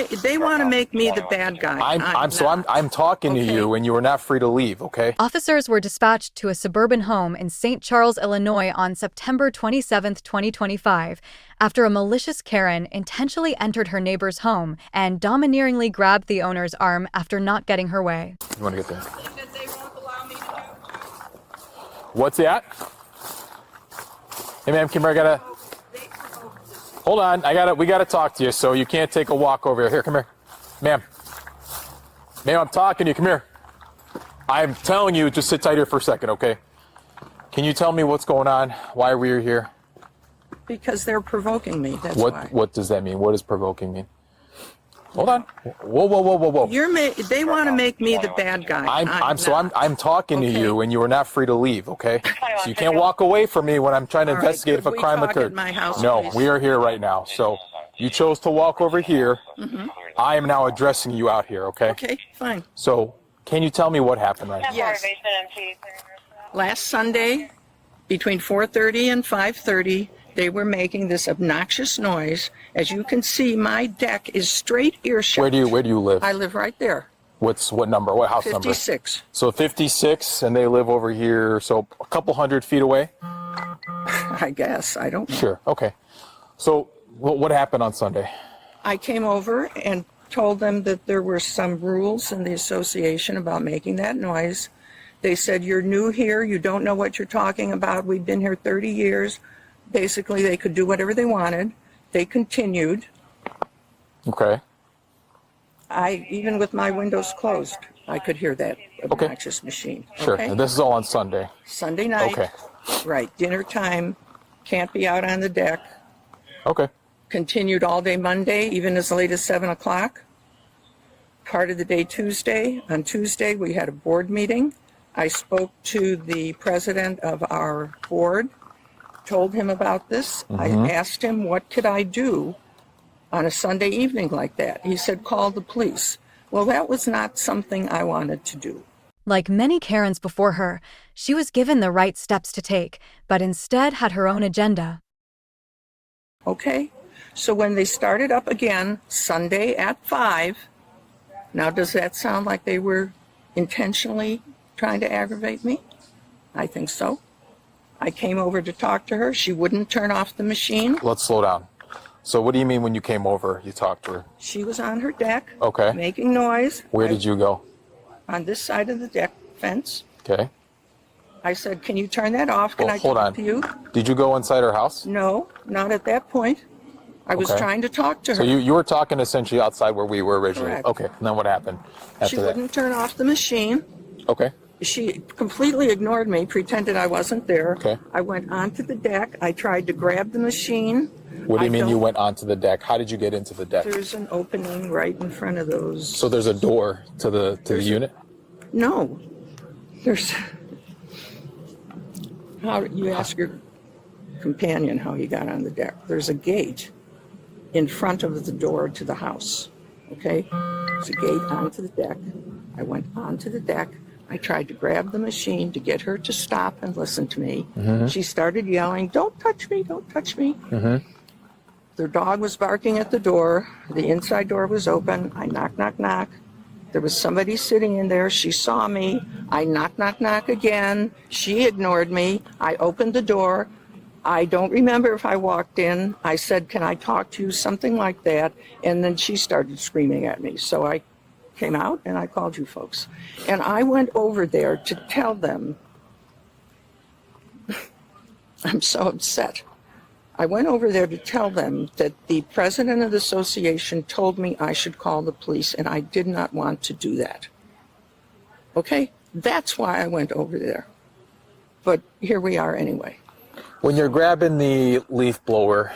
They want to make me the bad guy. I'm talking to you, and you are not free to leave, okay? Officers were dispatched to a suburban home in St. Charles, Illinois on September 27, 2025, after a malicious Karen intentionally entered her neighbor's home and domineeringly grabbed the owner's arm after not getting her way. You want to get there? What's that? Hey, ma'am, come here. Hold on. We gotta talk to you, so you can't take a walk over here. Here, come here. Ma'am. Ma'am, I'm talking to you. Come here. I'm telling you, just sit tight here for a second, okay? Can you tell me what's going on? Why we're here? Because they're provoking me, that's why. What does that mean? What does provoking mean? Hold on. Whoa. They want to make me the bad guy. I'm talking to you, and you are not free to leave, okay? So you can't walk away from me when I'm trying to investigate if a crime occurred. At my house, no, please? we are here right now. So you chose to walk over here. Mm-hmm. I am now addressing you out here, okay? Okay, fine. So can you tell me what happened right now? Yes. Last Sunday, between 4:30 and 5:30, they were making this obnoxious noise. As you can see, my deck is straight earshot. Where do you live? I live right there. What number? What house 56. number? 56. So 56, and they live over here, so a couple 100 feet away? I guess. I don't know. Sure. Okay. So what happened on Sunday? I came over and told them that there were some rules in the association about making that noise. They said, you're new here. You don't know what you're talking about. We've been here 30 years. Basically, they could do whatever they wanted. They continued. Okay. Even with my windows closed, I could hear that obnoxious machine. Sure. Okay? And this is all on Sunday. Sunday night. Okay. Right. Dinner time. Can't be out on the deck. Okay. Continued all day Monday, even as late as 7 o'clock. Part of the day Tuesday. On Tuesday, we had a board meeting. I spoke to the president of our board, told him about this. Mm-hmm. I asked him, what could I do on a Sunday evening like that? He said, call the police. Well, that was not something I wanted to do. Like many Karens before her, she was given the right steps to take, but instead had her own agenda. Okay, so when they started up again, Sunday at 5, now does that sound like they were intentionally trying to aggravate me? I think so. I came over to talk to her. She wouldn't turn off the machine. Let's slow down. So what do you mean when you came over, you talked to her? She was on her deck, okay, making noise. Where did you go? On this side of the deck fence. Okay. I said, can you turn that off? Can I hold talk on. to you? Did you go inside her house? No, not at that point. I was trying to talk to her. So you were talking essentially outside where we were originally. Correct. Okay. And then what happened after She that? wouldn't turn off the machine. Okay. She completely ignored me, pretended I wasn't there. Okay. I went onto the deck. I tried to grab the machine. What do you mean you went onto the deck? How did you get into the deck? There's an opening right in front of those. So there's a door to the unit? No. There's. How you ask your companion how he got on the deck. There's a gate in front of the door to the house. Okay? There's a gate onto the deck. I went onto the deck. I tried to grab the machine to get her to stop and listen to me. Mm-hmm. She started yelling, don't touch me, don't touch me. Mm-hmm. Their dog was barking at the door. The inside door was open. I knock, knock, knock. There was somebody sitting in there. She saw me. I knock, knock, knock again. She ignored me. I opened the door. I don't remember if I walked in. I said, can I talk to you? Something like that. And then she started screaming at me. So I came out and I called you folks. And I went over there to tell them, I'm so upset. I went over there to tell them that the president of the association told me I should call the police, and I did not want to do that. Okay? That's why I went over there. But here we are anyway. When you're grabbing the leaf blower,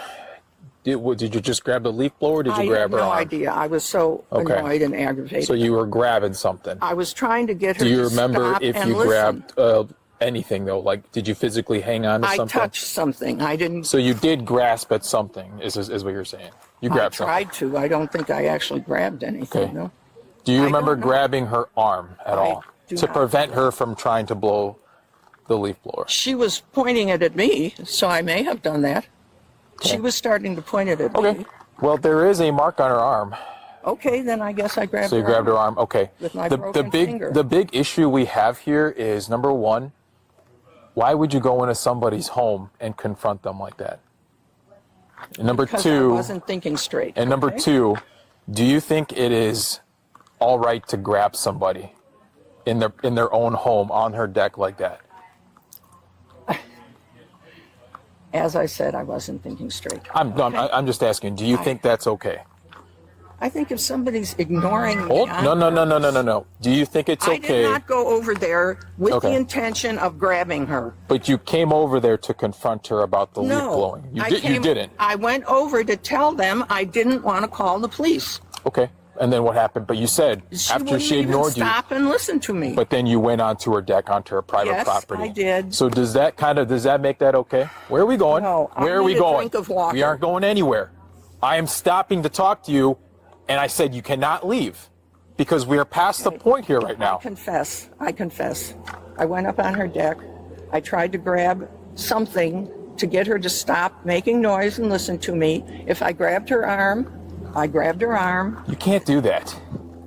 did you just grab the leaf blower or did you grab her arm? I had no idea. I was so annoyed and aggravated. So you were grabbing something. I was trying to get her to stop. Do you to remember stop if and you listen. grabbed anything, though? Like, did you physically hang on to something? I touched something. I didn't. So you did grasp at something, is what you're saying? You grabbed something. I tried to. I don't think I actually grabbed anything, okay. No. Do you remember grabbing her arm at all to prevent her from trying to blow the leaf blower? She was pointing it at me, so I may have done that. Okay. She was starting to point it at me. Well, there is a mark on her arm. Okay, then I guess I grabbed So you her grabbed her arm arm. Okay. with my The broken big finger. the big issue we have here is, number one, why would you go into somebody's home and confront them like that? And number Because two, I wasn't thinking straight. and number okay? two, do you think it is all right to grab somebody in their own home on her deck like that? As I said, I wasn't thinking straight. I'm just asking. Do you think that's okay? I think if somebody's ignoring me, Hold, no. Do you think it's I okay? did not go over there with Okay. the intention of grabbing her. But you came over there to confront her about the leaf No, blowing. You I didn't. I went over to tell them I didn't want to call the police. Okay. And then what happened? But you said after wouldn't she even ignored you. stop and listen to me. But then you went onto her deck, onto her private Yes, property. I did. So does that make that okay? Where are we going? No, I Where are we need a going? drink of water. We aren't going anywhere. I am stopping to talk to you, and I said you cannot leave because we are past the point here right now. I confess. I went up on her deck. I tried to grab something to get her to stop making noise and listen to me. If I grabbed her arm, I grabbed her arm. You can't do that.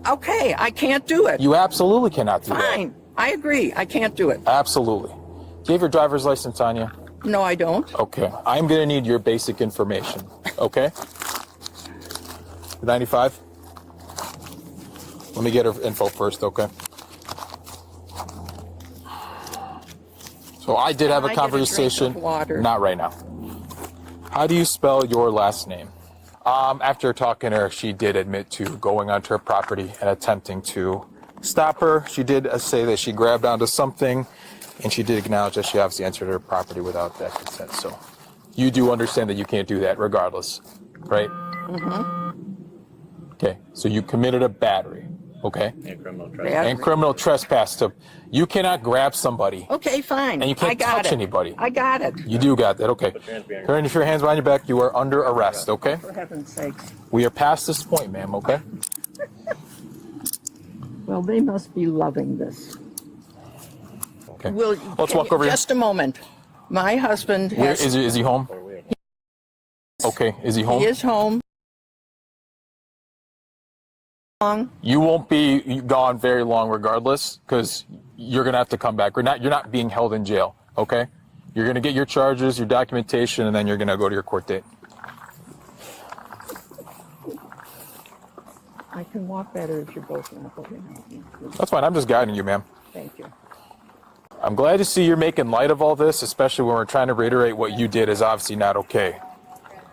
Okay, I can't do it. You absolutely cannot do that. Fine. I agree. I can't do it. Absolutely. Do you have your driver's license on you? No, I don't. Okay. I'm going to need your basic information. Okay? 95? Let me get her info first, okay? So I did have a Can I get a drink conversation. of water? Not right now. How do you spell your last name? After talking to her, she did admit to going onto her property and attempting to stop her. She did say that she grabbed onto something, and she did acknowledge that she obviously entered her property without that consent. So you do understand that you can't do that regardless, right? Mm-hmm. Okay, so you committed a battery, okay? And criminal trespass. You cannot grab somebody. Okay, fine. And you can't I got touch it. anybody. I got it. You do got that, okay. Turn your hands behind your back. You are under arrest, okay? For heaven's sakes. We are past this point, ma'am, okay? Well, they must be loving this. Okay. Will, Let's walk over here. just a moment. My husband Where, has, is he home? Okay, is he home? he is home. You won't be gone very long regardless, because you're going to have to come back. You're not being held in jail, okay? You're going to get your charges, your documentation, and then you're going to go to your court date. I can walk better if you're both not holding. That's fine. I'm just guiding you, ma'am. Thank you. I'm glad to see you're making light of all this, especially when we're trying to reiterate what you did is obviously not okay.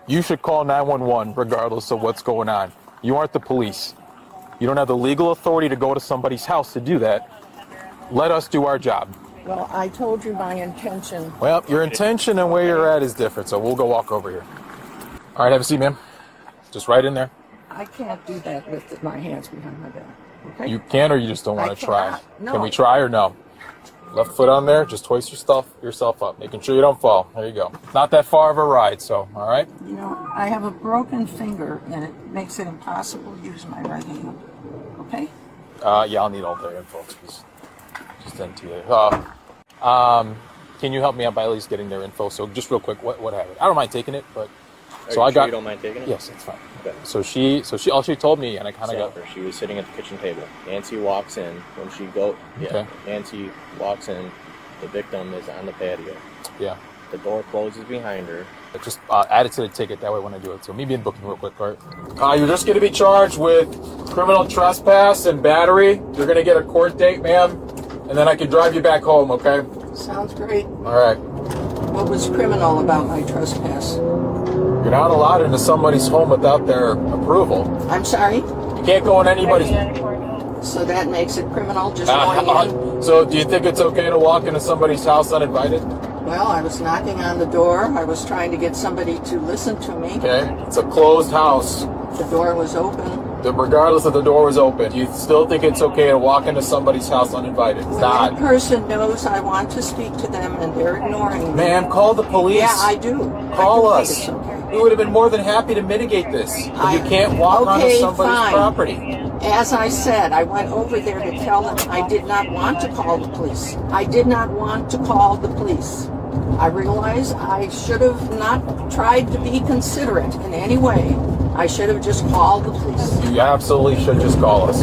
You should call 911 regardless of what's going on. You aren't the police. You don't have the legal authority to go to somebody's house to do that. Let us do our job. Well, I told you my intention. Well, your intention and where you're at is different, so we'll go walk over here. All right, have a seat, ma'am. Just right in there. I can't do that with my hands behind my back. Okay? You can, or you just don't want I to try? cannot. No. Can we try or no? Left foot on there, just hoist yourself up, making sure you don't fall. There you go. Not that far of a ride, so, all right? You know, I have a broken finger, and it makes it impossible to use my right hand. Okay? Yeah, I'll need all the info. Just NTA. Can you help me out by at least getting their info? So just real quick, what happened? I don't mind taking it, but So I got. You don't mind taking it? Yes, it's fine. Okay. So she all she told me, and I kind of got. She was sitting at the kitchen table. Nancy walks in. When she Okay. Nancy walks in. The victim is on the patio. Yeah. The door closes behind her. Just add it to the ticket that way when I do it. So me being booking real quick, all right? You're just going to be charged with criminal trespass and battery. You're going to get a court date, ma'am, and then I can drive you back home, okay? Sounds great. All right. What was criminal about my trespass? You're not allowed into somebody's home without their approval. I'm sorry? You can't go in anybody's... So that makes it criminal just going in? So do you think it's okay to walk into somebody's house uninvited? Well, I was knocking on the door. I was trying to get somebody to listen to me. Okay. It's a closed house. The door was open. Regardless if the door was open, you still think it's okay to walk into somebody's house uninvited? It's When not. that person knows I want to speak to them and they're ignoring me. Ma'am, call the police. Yeah, I do. Call I do us. think it's okay. We would have been more than happy to mitigate this. But you can't walk onto Okay, somebody's fine. property. As I said, I went over there to tell them I did not want to call the police. I did not want to call the police. I realize I should have not tried to be considerate in any way. I should have just called the police. You absolutely should just call us.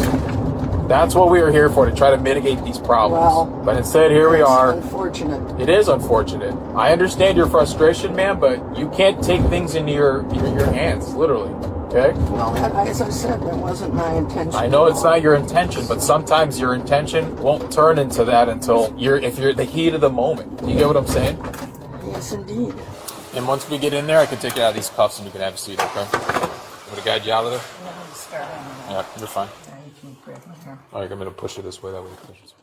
That's what we are here for, to try to mitigate these problems. Well, but instead, here we It's are. unfortunate. It is unfortunate. I understand your frustration, man, but you can't take things into your hands, literally. Okay? Well, as I said, that wasn't my intention. I know it's not your intention, but sometimes your intention won't turn into that until if you're the heat of the moment. You get what I'm saying? Yes, indeed. And once we get in there, I can take you out of these cuffs and you can have a seat, okay? I'm gonna guide you out of there. Yeah, you're fine. All right, I'm gonna push you this way. That way it pushes.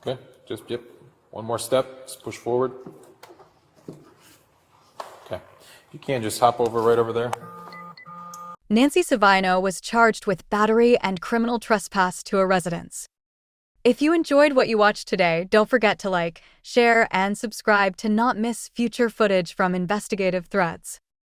Okay, just one more step. Just push forward. Okay, you can just hop over right over there. Nancy Savino was charged with battery and criminal trespass to a residence. If you enjoyed what you watched today, don't forget to like, share, and subscribe to not miss future footage from Investigative Threads.